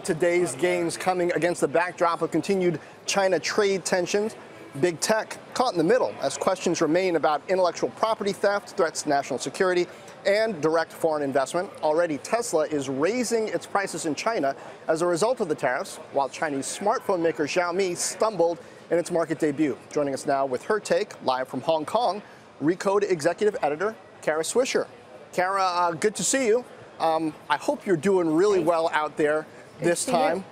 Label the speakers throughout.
Speaker 1: Today's gains coming against the backdrop of continued China trade tensions. Big tech caught in the middle as questions remain about intellectual property theft, threats to national security, and direct foreign investment. Already, Tesla is raising its prices in China as a result of the tariffs, while Chinese smartphone maker Xiaomi stumbled in its market debut. Joining us now with her take, live from Hong Kong, Recode executive editor Kara Swisher. Kara, good to see you. I hope you're doing really well out there this time.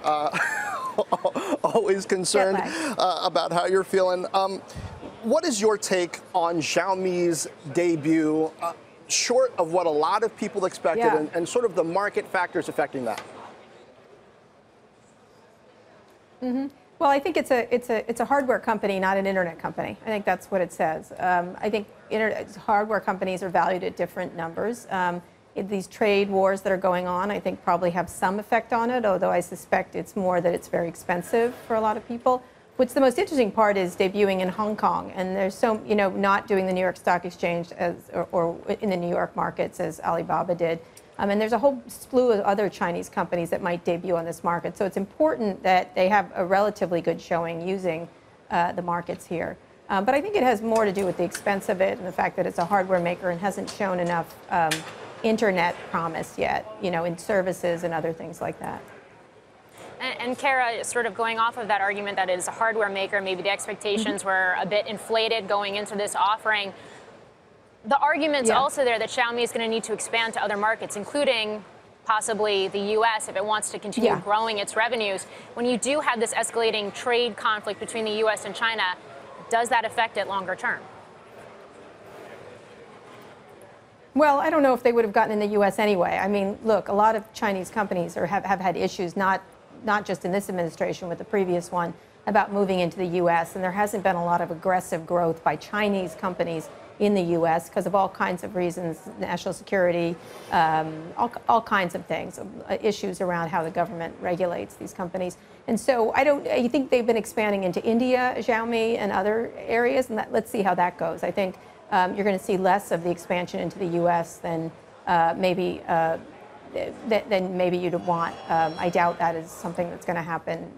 Speaker 1: Always concerned about how you're feeling. What is your take on Xiaomi's debut, short of what a lot of people expected, and sort of the market factors affecting that?
Speaker 2: Well, I think it's a hardware company, not an internet company. I think that's what it says. I think hardware companies are valued at different numbers. These trade wars that are going on, I think, probably have some effect on it, although I suspect it's more that it's very expensive for a lot of people. What's the most interesting part is debuting in Hong Kong, and there's so, not doing the New York Stock Exchange or in the New York markets as Alibaba did. And there's a whole slew of other Chinese companies that might debut on this market. So it's important that they have a relatively good showing using the markets here. But I think it has more to do with the expense of it and the fact that it's a hardware maker and hasn't shown enough internet promise yet, in services and other things like that.
Speaker 3: And Kara, sort of going off of that argument that it is a hardware maker, maybe the expectations were a bit inflated going into this offering. The argument's also there that Xiaomi is going to need to expand to other markets, including possibly the U.S. if it wants to continue growing its revenues. When you do have this escalating trade conflict between the U.S. and China, does that affect it longer term?
Speaker 2: Well, I don't know if they would have gotten in the U.S. anyway. I mean, look, a lot of Chinese companies have had issues, not just in this administration, with the previous one, about moving into the U.S. And there hasn't been a lot of aggressive growth by Chinese companies in the U.S. because of all kinds of reasons, national security, all kinds of things, issues around how the government regulates these companies. And so I think they've been expanding into India, Xiaomi, and other areas, and let's see how that goes. I think you're going to see less of the expansion into the U.S. than maybe you'd want. I doubt that is something that's going to happen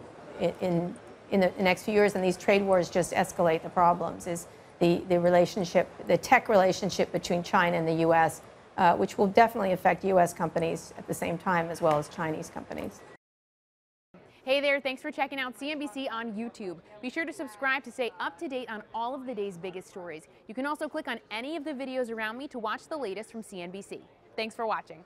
Speaker 2: in the next few years, and these trade wars just escalate the problems. Is the relationship, the tech relationship between China and the U.S., which will definitely affect U.S. companies at the same time as well as Chinese companies.
Speaker 4: Hey there, thanks for checking out CNBC on YouTube. Be sure to subscribe to stay up to date on all of the day's biggest stories. You can also click on any of the videos around me to watch the latest from CNBC. Thanks for watching.